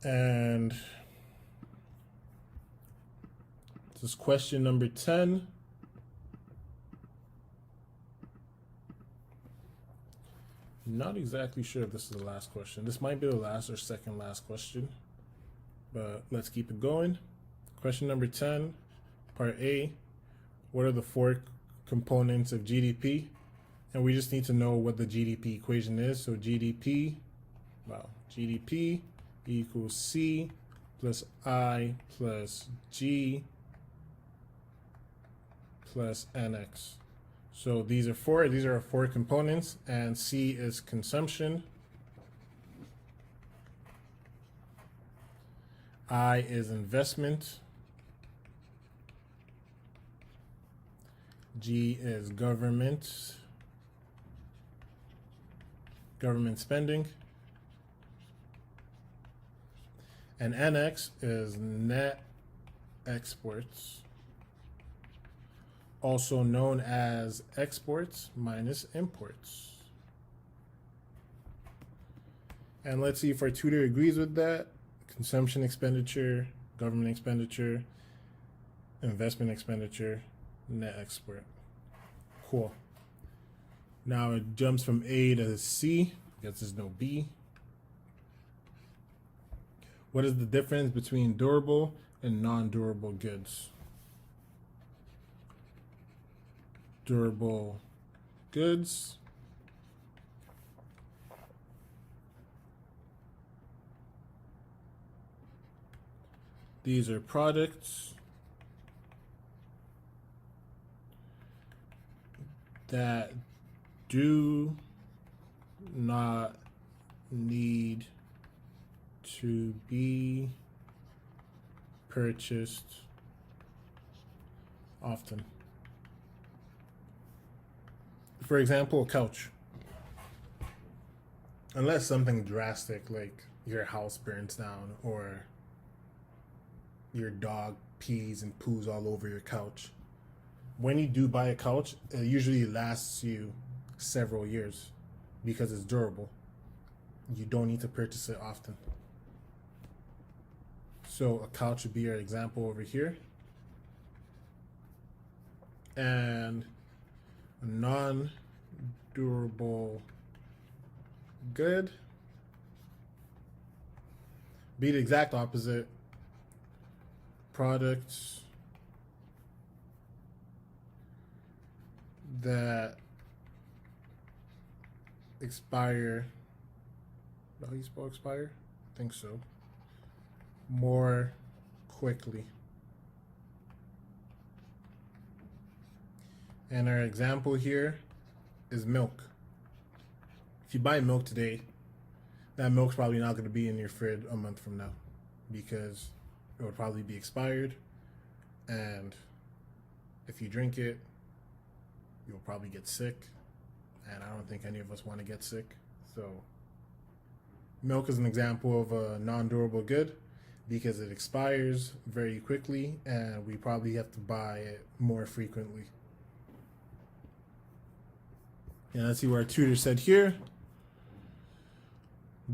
And this is question number 10. Not exactly sure if this is the last question. This might be the last or second last question, but let's keep it going. Question number 10, part A. What are the four components of GDP? And we just need to know what the GDP equation is. So GDP equals C plus I plus G plus NX. So these are our four components, and C is consumption, I is investment, G is government spending, and NX is net exports, also known as exports minus imports. And let's see if our tutor agrees with that. Consumption expenditure, government expenditure, investment expenditure, net export. Cool. Now it jumps from A to C. I guess there's no B. What is the difference between durable and non-durable goods? Durable goods these are products that do not need to be purchased often. For example, a couch. Unless something drastic like your house burns down or your dog pees and poos all over your couch. When you do buy a couch, it usually lasts you several years because it's durable. You don't need to purchase it often. So a couch would be our example over here. And a non-durable good be the exact opposite. Products that expire. How do you spell expire? I think so. More quickly. And our example here is milk. If you buy milk today, that milk's probably not going to be in your fridge a month from now because it would probably be expired, and if you drink it, you'll probably get sick, and I don't think any of us want to get sick. So milk is an example of a non-durable good because it expires very quickly and we probably have to buy it more frequently. And let's see what our tutor said here.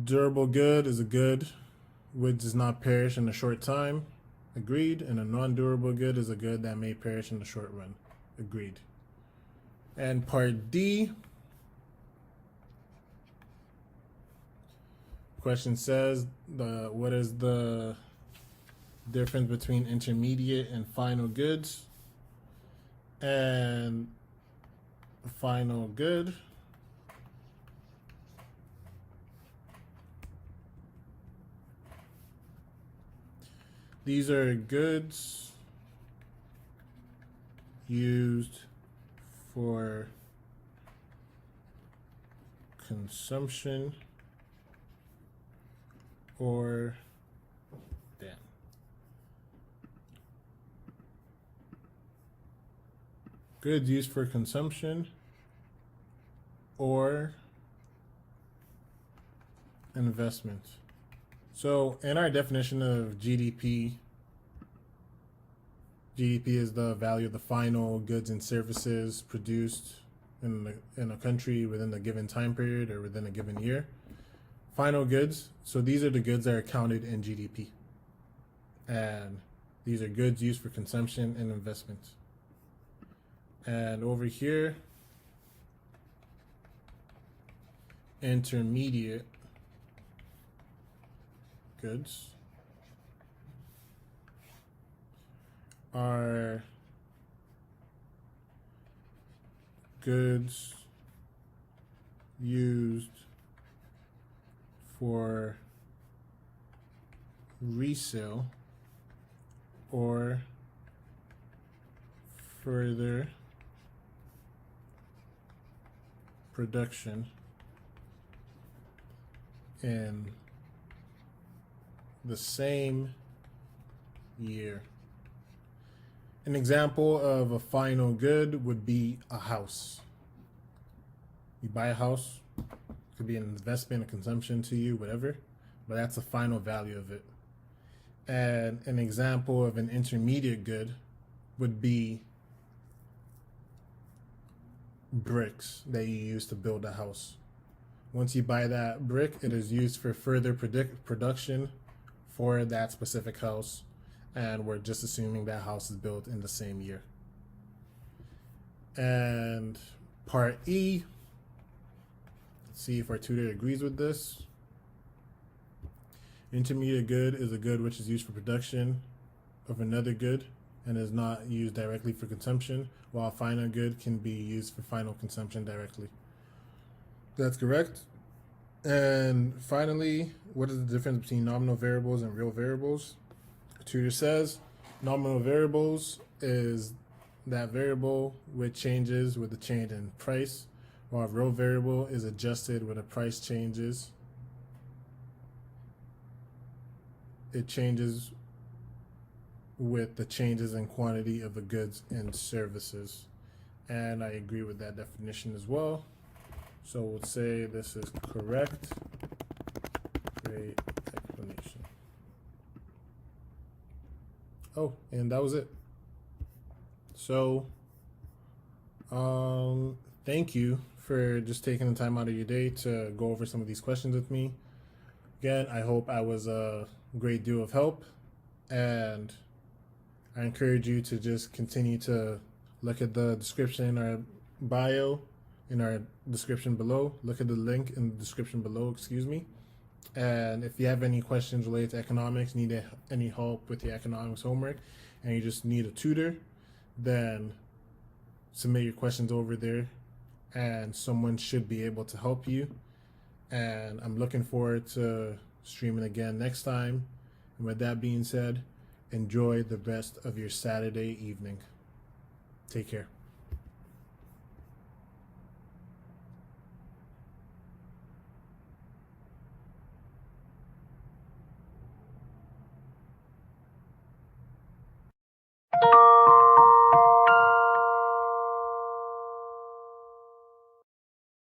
Durable good is a good which does not perish in a short time. Agreed. And a non-durable good is a good that may perish in the short run. Agreed. And part D. Question says, what is the difference between intermediate and final goods? And final good these are goods used for consumption or goods used for consumption or investment. So in our definition of GDP is the value of the final goods and services produced in a country within a given time period or within a given year. Final goods. So these are the goods that are counted in GDP. And these are goods used for consumption and investment. And over here, intermediate goods are goods used for resale or further production in the same year. An example of a final good would be a house. You buy a house, it could be an investment, a consumption to you, whatever, but that's the final value of it. And an example of an intermediate good would be bricks that you use to build a house. Once you buy that brick, it is used for further production for that specific house, and we're just assuming that house is built in the same year. And part E, let's see if our tutor agrees with this. Intermediate good is a good which is used for production of another good and is not used directly for consumption, while final good can be used for final consumption directly. That's correct. And finally, what is the difference between nominal variables and real variables? The tutor says nominal variables is that variable which changes with the change in price, while a real variable is adjusted when the price changes. It changes with the changes in quantity of the goods and services. And I agree with that definition as well. So we'll say this is correct. Great explanation. Oh, and that was it. So, thank you for just taking the time out of your day to go over some of these questions with me. Again, I hope I was a great deal of help, and I encourage you to just continue to look at the description in our bio, in our description below. Look at the link in the description below, excuse me. And if you have any questions related to economics, need any help with the economics homework, and you just need a tutor, then submit your questions over there, and someone should be able to help you. And I'm looking forward to streaming again next time. And with that being said, enjoy the rest of your Saturday evening. Take care.